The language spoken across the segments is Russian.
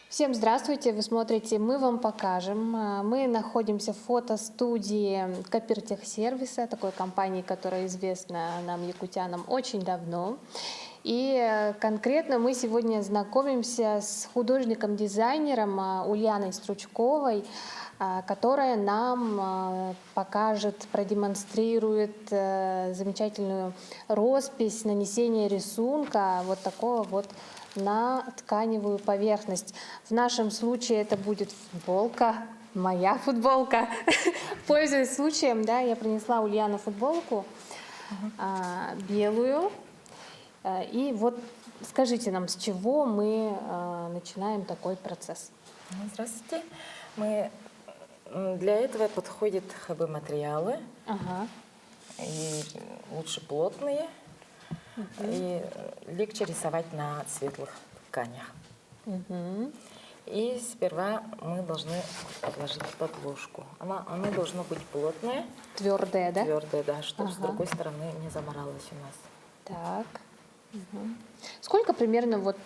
Всем здравствуйте! Вы смотрите «Мы вам покажем». Мы находимся в фотостудии Копиртехсервиса, такой компании, которая известна нам, якутянам, очень давно. И конкретно мы сегодня знакомимся с художником-дизайнером Ульяной Стручковой, которая нам покажет, продемонстрирует замечательную роспись, нанесение рисунка вот такого вот на тканевую поверхность. В нашем случае это будет футболка, моя футболка. Пользуясь случаем, да, я принесла Ульяну футболку белую. И вот скажите нам, с чего мы начинаем такой процесс? Здравствуйте. Для этого подходят материалы, и лучше плотные, и легче рисовать на светлых тканях. И сперва мы должны подложить подложку. Она должна быть плотная. Твердая, да? Твердая, да, чтобы с другой стороны не заморалась у нас. Так. Сколько примерно вот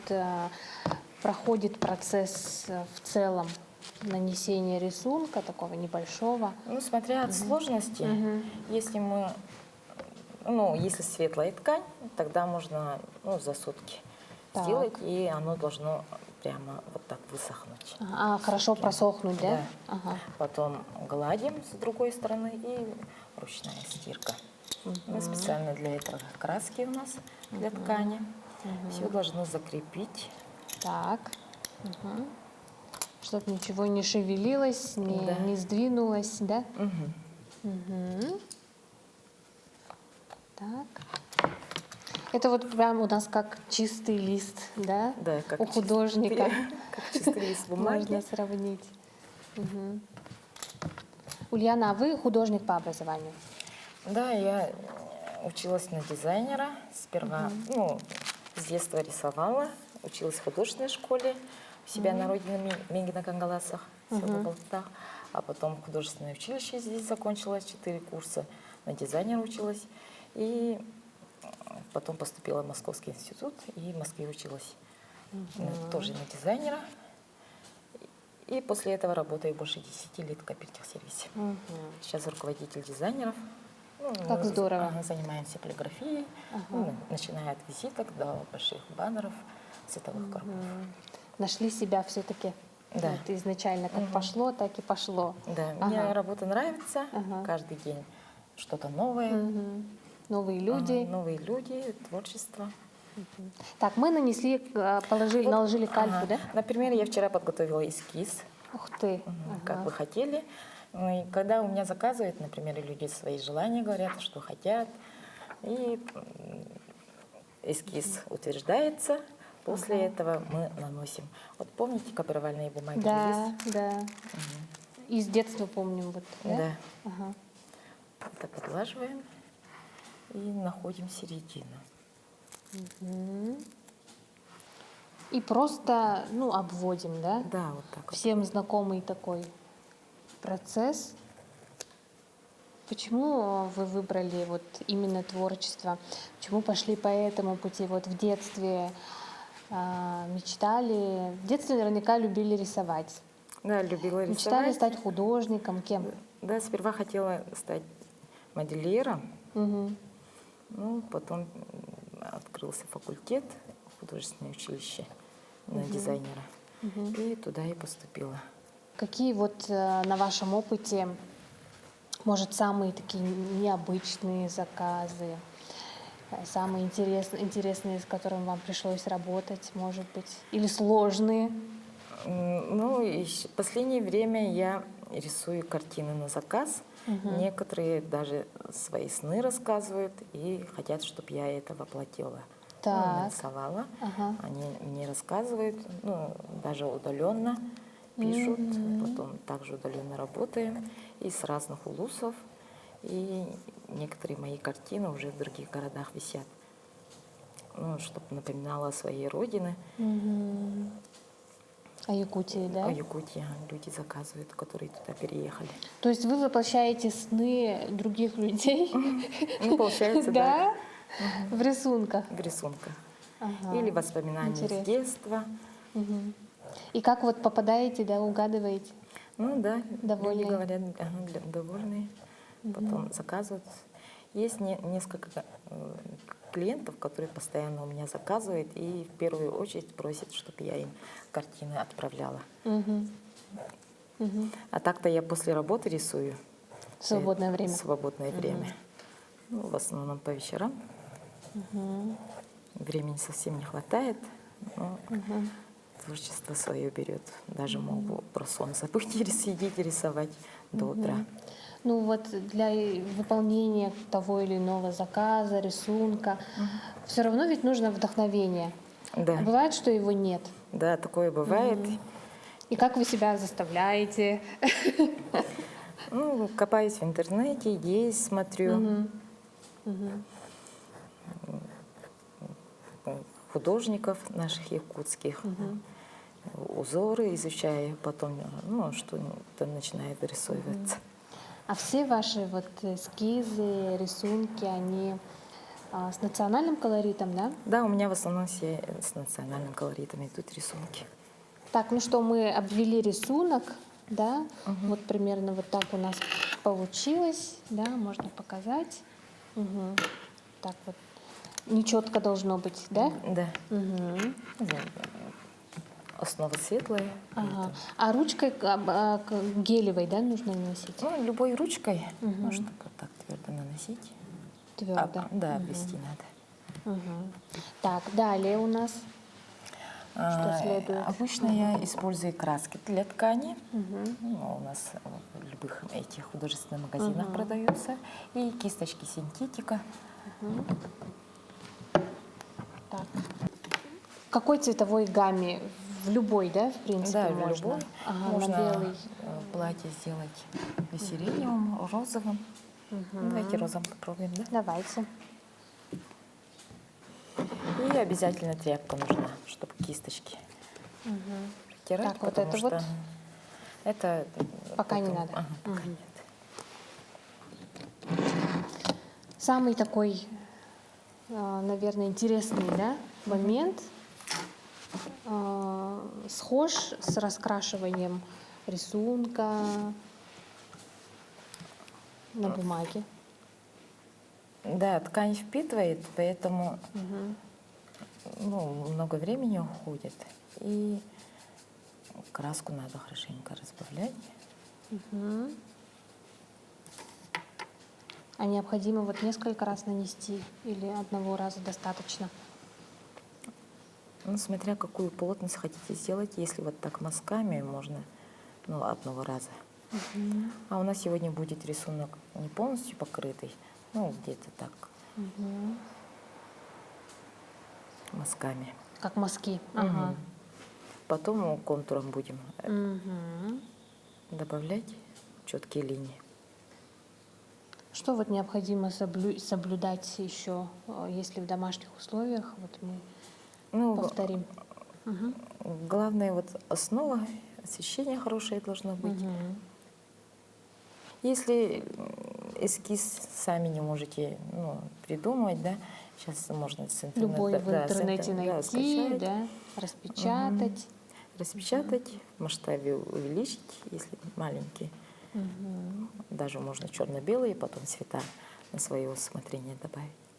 проходит процесс в целом нанесения рисунка, такого небольшого? Ну, смотря от сложности, если светлая ткань, тогда можно за сутки сделать, и оно должно прямо вот так высохнуть. Хорошо просохнуть, да? Да. Потом гладим с другой стороны и ручная стирка. Специально для этого краски у нас для ткани. Все должно закрепить. Так. Чтобы ничего не шевелилось, не сдвинулось, да? Так. Это вот прям у нас как чистый лист, да? Да, как у художника. Как чистый лист бумаги. Можно сравнить. Ульяна, а вы художник по образованию? Да, я училась на дизайнера. Сперва, с детства рисовала. Училась в художественной школе у себя на родине Мегина-Кангаласах, село Болтах. А потом художественное училище здесь закончила 4 курса. На дизайнера училась. И потом поступила в Московский институт и в Москве училась тоже на дизайнера. И после этого работаю больше 10 лет в Копиртехсервисе. Сейчас руководитель дизайнеров. Как здорово. Занимаемся полиграфией, начиная от визиток до больших баннеров, цветовых коробков. Нашли себя все-таки? Да. Вот изначально как пошло, так и пошло. Да, мне работа нравится. Каждый день что-то новое. Новые люди. Новые люди, творчество. Так, мы наложили кальку, да? Например, я вчера подготовила эскиз. Ух ты! Как вы хотели. И когда у меня заказывают, например, люди свои желания говорят, что хотят, и эскиз утверждается, после этого мы наносим. Вот помните, копировальные бумаги? Да, да. И с детства помним. Вот, да? Это подлаживаем и находим середину. И просто, обводим, да? Да, вот так вот. Всем знакомый такой процесс. Почему вы выбрали вот именно творчество? Почему пошли по этому пути? Вот в детстве мечтали, в детстве наверняка любили рисовать. Да, любила рисовать. Мечтали стать художником, кем? Да, сперва хотела стать модельером. Потом открылся факультет, художественное училище на дизайнера. И туда и поступила. Какие вот на вашем опыте, может, самые такие необычные заказы, самые интересные, с которыми вам пришлось работать, может быть, или сложные? И в последнее время я рисую картины на заказ. Некоторые даже свои сны рассказывают и хотят, чтобы я это воплотила. Нарисовала. Они мне рассказывают, даже удаленно пишут, потом также удаленно работаем, и с разных улусов. И некоторые мои картины уже в других городах висят, чтобы напоминало о своей родине. О Якутии, да? О Якутии люди заказывают, которые туда переехали. То есть вы воплощаете сны других людей? Получается, да. В рисунках? В рисунках. Или воспоминания с детства. И как вот попадаете, да, угадываете? Ну да, Довольные? люди говорят, ага, довольные, потом заказывают. Есть несколько клиентов, которые постоянно у меня заказывают и в первую очередь просят, чтобы я им картины отправляла. Мгм. Мгм. А так-то я после работы рисую. В свободное В время. свободное время. Ну, в основном по вечерам. Времени совсем не хватает, но творчество свое берет. Даже могу про сон забыть и сидеть и рисовать до утра. Ну вот для выполнения того или иного заказа, рисунка, все равно ведь нужно вдохновение. Да, А бывает, что его нет. да, такое бывает. И как вы себя заставляете? Ну, копаюсь в интернете, идеи смотрю, художников наших якутских, узоры изучаю, потом, ну, что-то начинает рисовываться. А все ваши вот эскизы, рисунки, они с национальным колоритом, да? Да, у меня в основном все с национальным колоритом идут рисунки. Так, ну что, мы обвели рисунок, да? Вот примерно вот так у нас получилось, да, можно показать. Мгм. Так вот, нечетко должно быть, да? Да. Мгм. Основа светлая. Ага. А ручкой гелевой, да, нужно наносить? Ну, любой ручкой, ну, чтобы вот так твердо наносить. Твердо. Да, обвести надо. Мгм. Так, далее у нас что следует? Обычно я использую краски для ткани. Ну, у нас в любых этих художественных магазинах продаются. И кисточки синтетика. Так. В какой цветовой гамме? В любой, да, в принципе, Да, в можно? любой. Ага, Можно на белый. платье сделать сиреневым, розовым. Давайте розовым попробуем, да? Давайте. И обязательно тряпка нужна, чтобы кисточки протирать, Так, вот потому это что вот это пока не потом- надо. Ага, пока нет. Самый такой, наверное, интересный, да, момент схож с раскрашиванием рисунка на бумаге. Да, ткань впитывает, поэтому ну, много времени уходит. И краску надо хорошенько разбавлять. А необходимо вот несколько раз нанести или одного раза достаточно? Ну, смотря какую плотность хотите сделать, если вот так мазками, можно ну, одного раза. А у нас сегодня будет рисунок не полностью покрытый, ну, где-то так, мазками. Как мазки. Ага. Потом контуром будем Мгм. добавлять четкие линии. Что вот необходимо соблюдать еще, если в домашних условиях? Вот мы Ну, повторим. главное, вот основа, освещение хорошее должно быть. Если эскиз сами не можете ну, придумать, да, сейчас можно с интернета, Любой в да, с интернете да, найти, скачать, да, распечатать. распечатать, в масштабе увеличить, если маленький. Даже можно черно-белые, потом цвета на свое усмотрение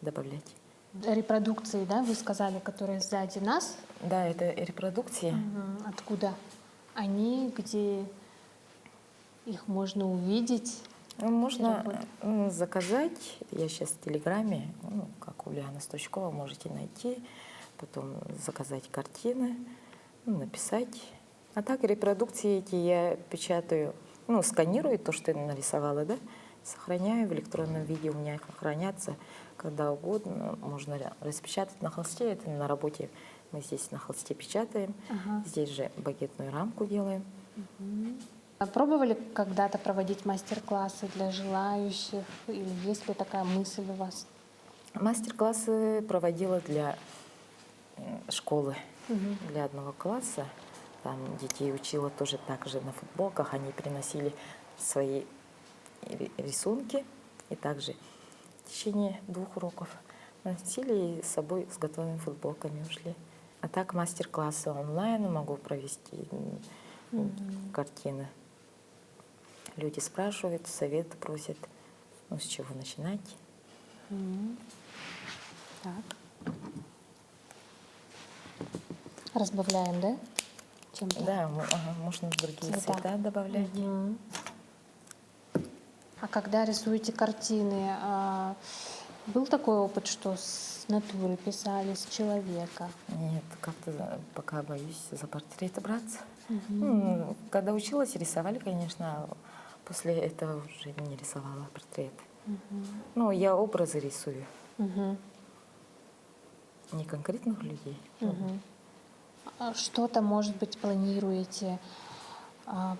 добавлять. Репродукции, да, вы сказали, которые сзади нас. Да, это репродукция. Откуда они, где их можно увидеть? Можно работы. заказать, я сейчас в Телеграме, ну, как Ульяна Стучкова, можете найти, потом заказать картины, ну, написать. А так репродукции эти я печатаю, ну, сканирую то, что я нарисовала, да, сохраняю в электронном виде, у меня хранятся когда угодно, можно распечатать на холсте, это на работе мы здесь на холсте печатаем, здесь же багетную рамку делаем. А пробовали когда-то проводить мастер-классы для желающих? Или есть ли такая мысль у вас? Мастер-классы проводила для школы, для одного класса. Там детей учила тоже так же на футболках. Они приносили свои рисунки и также в течение 2 уроков носили и с собой с готовыми футболками ушли. А так мастер-классы онлайн могу провести картины. Люди спрашивают, советы просят, ну, с чего начинать. Так. Разбавляем, да? Чем-то? Да, можно другие цвета добавлять. А когда рисуете картины, был такой опыт, что с натуры писали, с человека? Нет, как-то пока боюсь за портрет браться. Ну, когда училась, рисовали, конечно, а после этого уже не рисовала портрет. Ну, я образы рисую, не конкретных людей. А что-то, может быть, планируете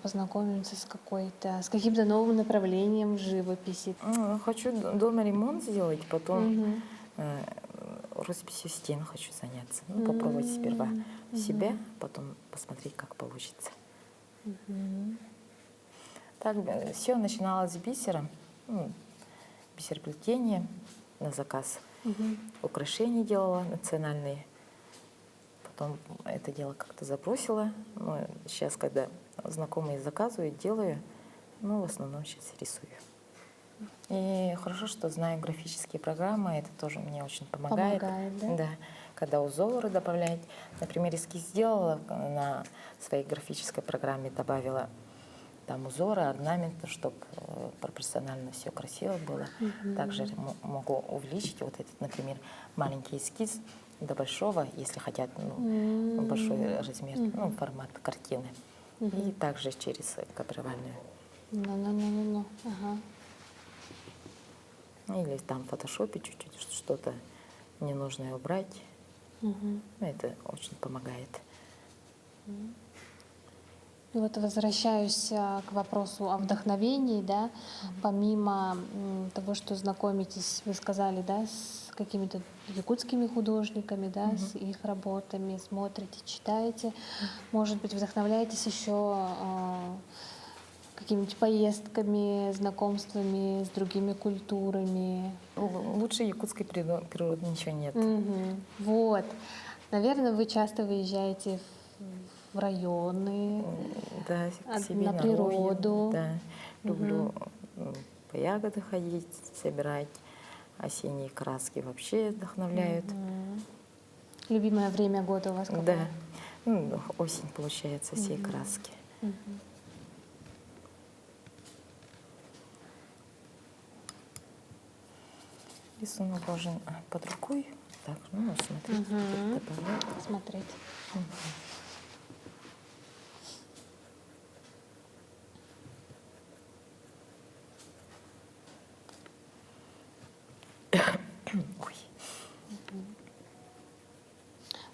познакомиться с каким-то новым направлением в живописи? Ну, хочу дома ремонт сделать, потом росписью стен хочу заняться. Ну, попробовать сперва себя, потом посмотреть, как получится. Так, все начиналось с бисера, бисероплетение на заказ. Украшения делала национальные. Потом это дело как-то забросила. Но сейчас, когда знакомые заказывают, делаю. Но в основном сейчас рисую. И хорошо, что знаю графические программы. Это тоже мне очень помогает. Помогает, да? Да. Когда узоры добавлять. Например, эскиз сделала на своей графической программе, добавила там узоры, орнаменты, чтобы пропорционально все красиво было. Также могу увеличить вот этот, например, маленький эскиз до большого, если хотят, большой размер, формат картины. И также через копировальную. Ага. Или там в фотошопе чуть-чуть что-то ненужное убрать. Это очень помогает. Вот возвращаюсь к вопросу о вдохновении, да, помимо того, что знакомитесь, вы сказали, да, с какими-то якутскими художниками, да, с их работами, смотрите, читаете, может быть, вдохновляетесь еще какими-нибудь поездками, знакомствами с другими культурами. Лучше якутской природы ничего нет. Вот. Наверное, вы часто выезжаете в районы, Да, к себе на природу. Да. Люблю по ягоды ходить, собирать. Осенние краски вообще вдохновляют. Любимое время года у вас какое? Да. Осень, получается, все краски. Рисунок должен под рукой. Так, смотреть, добавлять. Смотреть. Ой.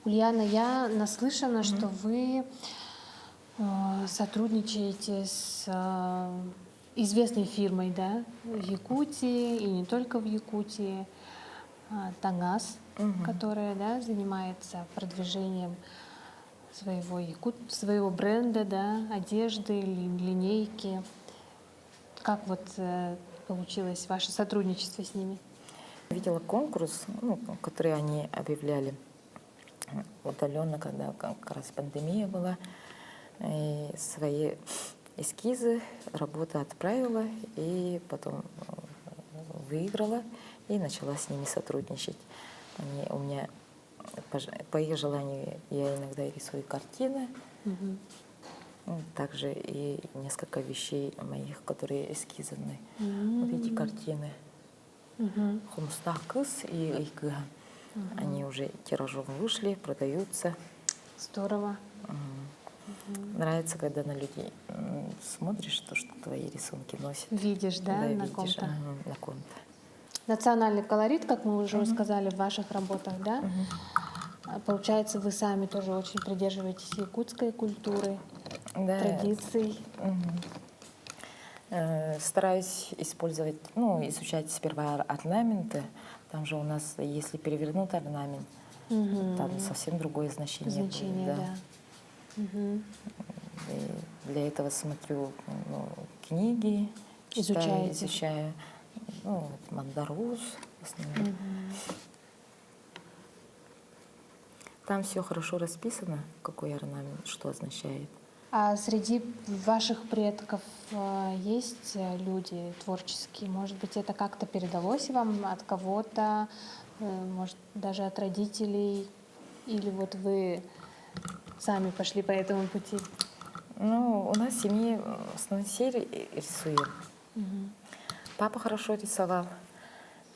Ульяна, я наслышана, что вы сотрудничаете с известной фирмой, да, в Якутии и не только в Якутии, Тангас, которая, да, занимается продвижением своего бренда, да, одежды, линейки. Как вот получилось ваше сотрудничество с ними? Видела конкурс, который они объявляли удаленно, когда как раз пандемия была. И свои эскизы, работы отправила и потом выиграла и начала с ними сотрудничать. У меня по их желанию я иногда рисую картины, также и несколько вещей моих, которые эскизаны. Вот эти картины. Хумстакыс и Ига. Они уже тиражом вышли, продаются. Здорово. Нравится, когда на людей смотришь, что твои рисунки носят. Видишь, да, на видишь, ком-то. на ком-то. Национальный колорит, как мы уже сказали в ваших работах, да? Получается, вы сами тоже очень придерживаетесь якутской культуры, традиций. Стараюсь использовать, изучать сперва орнаменты. Там же у нас, если перевернуть орнамент, там совсем другое значение будет. Да. И для этого смотрю книги, изучаю. Мандарус в основном. Там все хорошо расписано, какой орнамент, что означает. А среди ваших предков есть люди творческие? Может быть, это как-то передалось вам от кого-то, может, даже от родителей? Или вот вы сами пошли по этому пути? Ну, у нас в семье в основном все рисуем. Папа хорошо рисовал,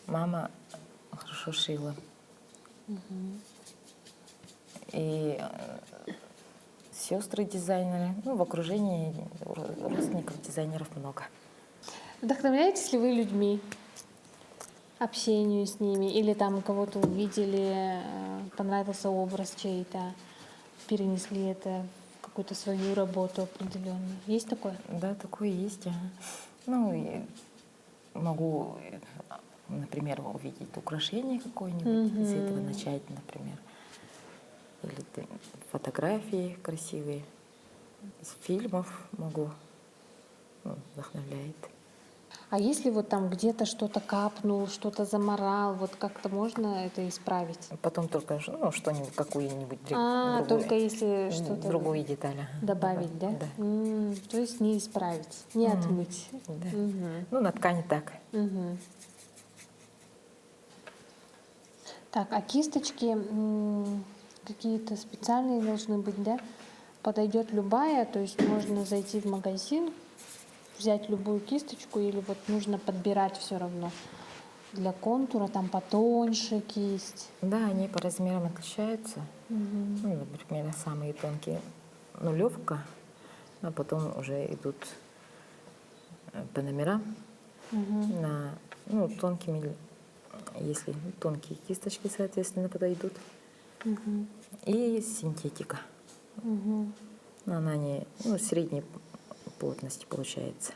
мама хорошо шила. И сестры дизайнеры, ну, в окружении родственников дизайнеров много. Вдохновляетесь ли вы людьми, общению с ними? Или там кого-то увидели, понравился образ чей-то, перенесли это в какую-то свою работу определенную? Есть такое? Да, такое есть. Ага. Ну, и могу, например, увидеть украшение какое-нибудь, из этого начать, например. Или фотографии красивые, из фильмов могу, ну, вдохновляет. А если вот там где-то что-то капнул, что-то заморал, вот как-то можно это исправить? Потом только, ну, что-нибудь, какую-нибудь другую, Только если что-то другую деталь. Ага, добавить, да? Да. То есть не исправить, не отмыть. Да. Ну, на ткани так. Мгм. Так, а кисточки какие-то специальные должны быть, да? Подойдет любая, то есть можно зайти в магазин, взять любую кисточку, или вот нужно подбирать все равно для контура, там потоньше кисть. Да, они по размерам отличаются. Ну, например, самые тонкие нулевка, а потом уже идут по номерам на, ну, тонкими, если тонкие кисточки, соответственно, подойдут. И синтетика. Но она не, ну, средней плотности получается.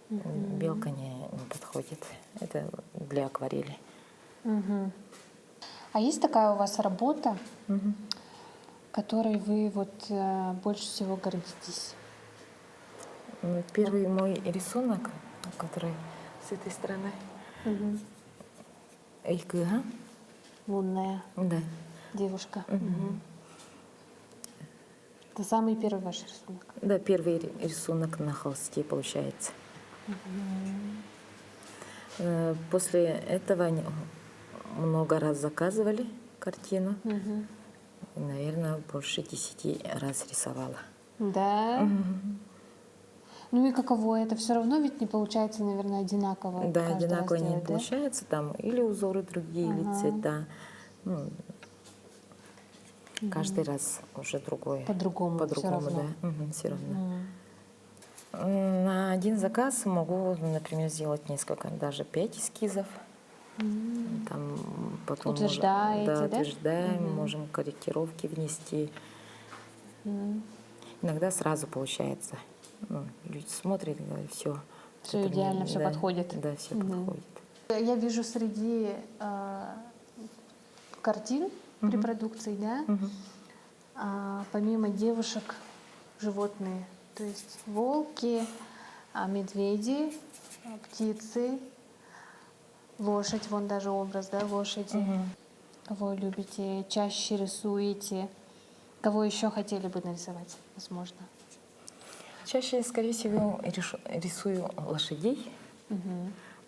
Белка не подходит. Это для акварели. А есть такая у вас работа, которой вы вот больше всего гордитесь? Ну, первый мой рисунок, который с этой стороны, Эйкыга, Лунная да. девушка. Это самый первый ваш рисунок. Да, первый рисунок на холсте получается. После этого они много раз заказывали картину. И, наверное, больше 10 раз рисовала. Да. Ну и каково это? Все равно ведь не получается, наверное, одинаково. Да, каждый раз одинаково не делать, да? получается. Там или узоры другие, или цвета. Ну, каждый раз уже другое. По-другому, всё По-другому, равно. да. Все равно. На один заказ могу, например, сделать несколько, даже 5 эскизов. Там потом Утверждаете, да? утверждаем, можем корректировки внести. Иногда сразу получается. Ну, люди смотрят и говорят, все. Все идеально, все подходит. Да, все подходит. Я вижу среди картин при продукции, да, помимо девушек, животные. То есть волки, медведи, птицы, лошадь, вон даже образ, да, лошади. Кого любите, чаще рисуете? Кого еще хотели бы нарисовать, возможно? Чаще, скорее всего, рисую лошадей,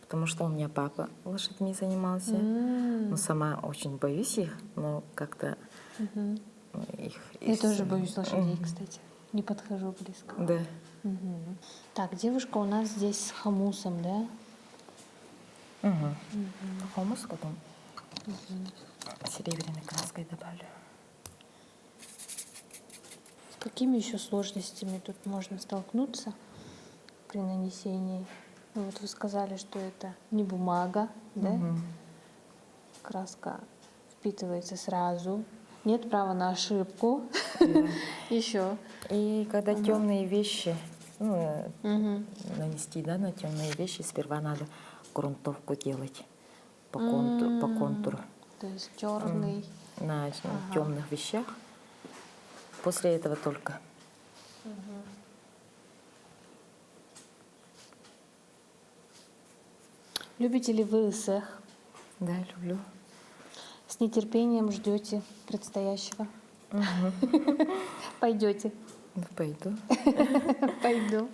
потому что у меня папа лошадьми занимался. Но сама очень боюсь их, но как-то их... Я тоже боюсь лошадей, кстати. Не подхожу близко. Да. Так, девушка у нас здесь с хомусом, да? Хомус потом серебряной краской добавлю. С какими еще сложностями тут можно столкнуться при нанесении? Ну, вот вы сказали, что это не бумага, да? Краска впитывается сразу. Нет права на ошибку. Еще. И когда темные вещи, ну, нанести, да, на темные вещи, сперва надо грунтовку делать по контуру. То есть черный. На темных вещах. После этого только. Любите ли вы эсэх? Да, люблю. С нетерпением ждете предстоящего. Пойдете? Ну, пойду. Пойду.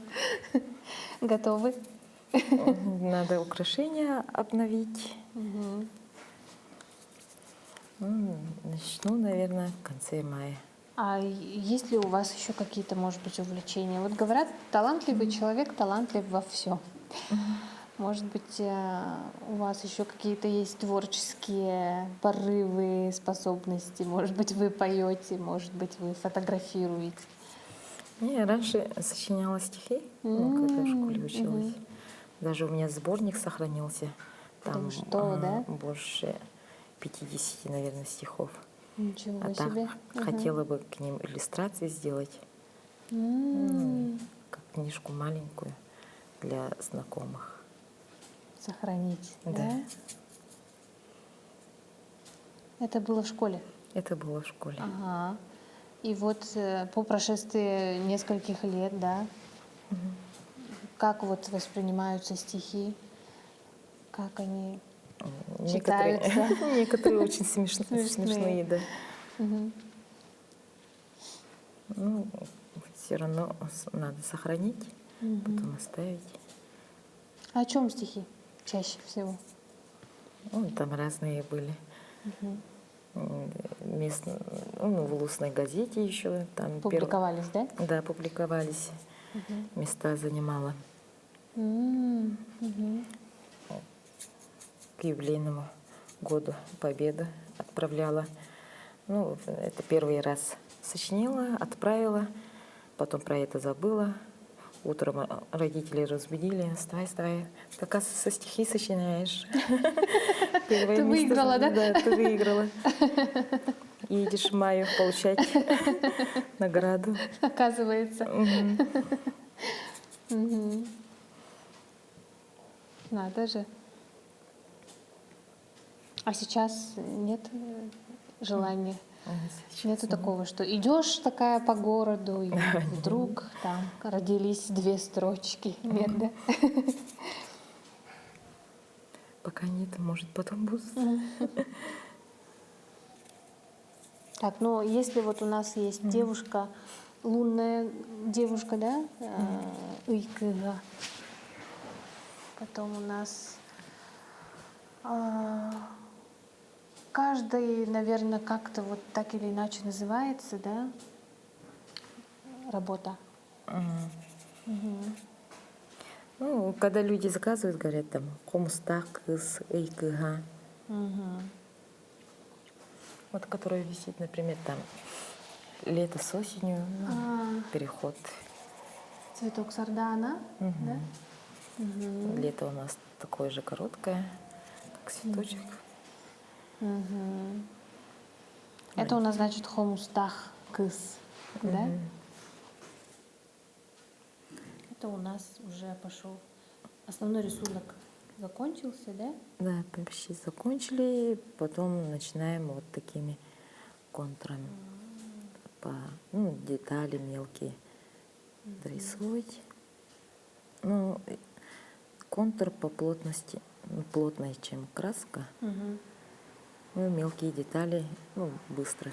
Готовы? Надо украшения обновить. Начну, наверное, в конце мая. А есть ли у вас еще какие-то, может быть, увлечения? Вот говорят, талантливый человек талантлив во всем. Может быть, у вас еще какие-то есть творческие порывы, способности? Может быть, вы поете, может быть, вы фотографируете? Я раньше сочиняла стихи, когда в школе училась. Даже у меня сборник сохранился. Там что, да? больше 50, наверное, стихов. Ничего А так себе. хотела бы к ним иллюстрации сделать, как книжку маленькую для знакомых. Сохранить, Да. да? Это было в школе? Это было в школе. Ага. И вот по прошествии нескольких лет, да, как вот воспринимаются стихи, как они читаются? Некоторые очень Смешные. смешные, да. Ну, все равно надо сохранить, потом оставить. А о чем стихи чаще всего? Ну, там разные были. В «Лусной газете» еще там Публиковались, да? Да, публиковались. Места занимала. К юбилейному году Победы отправляла. Ну, это первый раз сочинила, отправила, потом про это забыла. Утром родители разбудили: вставай, вставай, ты, оказывается, со стихи сочиняешь. Первое Ты место выиграла, да? Да, ты выиграла. Едешь в маю получать награду. Оказывается. Надо же. А сейчас нет желания? Нету такого, что идешь такая по городу, и вдруг там родились 2 строчки. Нет, да? Пока нет, может, потом будут. Так, ну если вот у нас есть девушка, лунная девушка, да, Уйкыга. Потом у нас каждый, наверное, как-то вот так или иначе называется, да, работа. Ну, когда люди заказывают, говорят там «хомустак из Эйкыга». Вот которая висит, например, там лето с осенью, переход. Цветок сардана, да? Лето у нас такое же короткое, как цветочек. Это у нас значит хомустах кыс, да? Это у нас уже пошел. Основной рисунок закончился, да? Да, почти закончили, потом начинаем вот такими контурами детали мелкие дорисовывать. Ну, контур по плотности плотнее, чем краска. Ну, мелкие детали быстро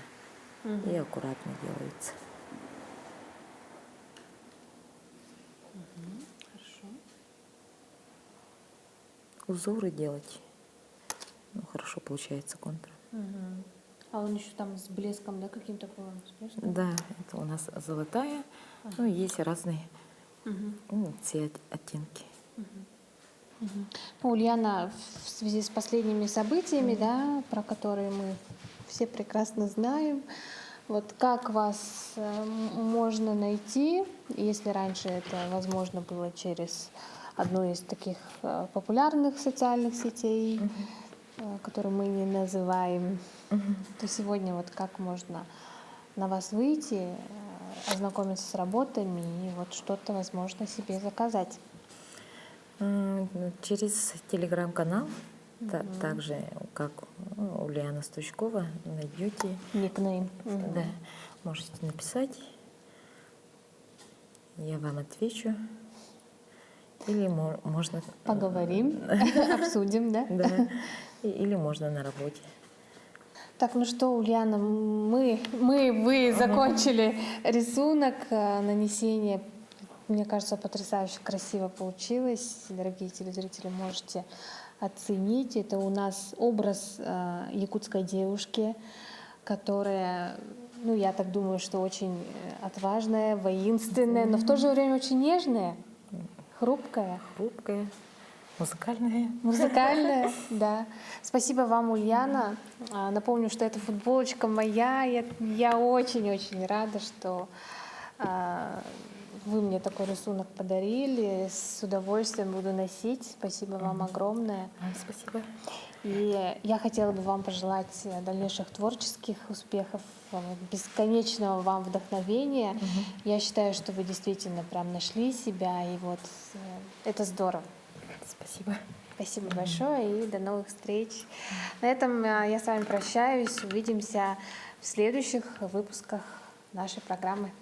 и аккуратно делаются. Хорошо. Узоры делать. Хорошо получается контур. А он еще там с блеском, да, каким-то было? Да, это у нас золотая. Ну, есть разные цвет, оттенки. Ну, Ульяна, в связи с последними событиями, да, про которые мы все прекрасно знаем, вот как вас можно найти, если раньше это возможно было через одну из таких популярных социальных сетей, которую мы не называем, то сегодня вот как можно на вас выйти, ознакомиться с работами и вот что-то, возможно, себе заказать? Через телеграм-канал, также как Ульяна Стучкова, найдете. Никнейм. Да, можете написать, я вам отвечу. Или можно... Поговорим, обсудим, да? Да, или можно на работе. Так, ну что, Ульяна, вы закончили рисунок, нанесение. Мне кажется, потрясающе красиво получилось. Дорогие телезрители, можете оценить. Это у нас образ якутской девушки, которая, ну, я так думаю, что очень отважная, воинственная, но в то же время очень нежная, хрупкая. Хрупкая, музыкальная. Музыкальная, да. Спасибо вам, Ульяна. Напомню, что эта футболочка моя. Я очень-очень рада, что вы мне такой рисунок подарили. С удовольствием буду носить. Спасибо вам огромное. Спасибо. И я хотела бы вам пожелать дальнейших творческих успехов, бесконечного вам вдохновения. Я считаю, что вы действительно прям нашли себя, и вот это здорово. Спасибо. Спасибо большое и до новых встреч. На этом я с вами прощаюсь. Увидимся в следующих выпусках нашей программы.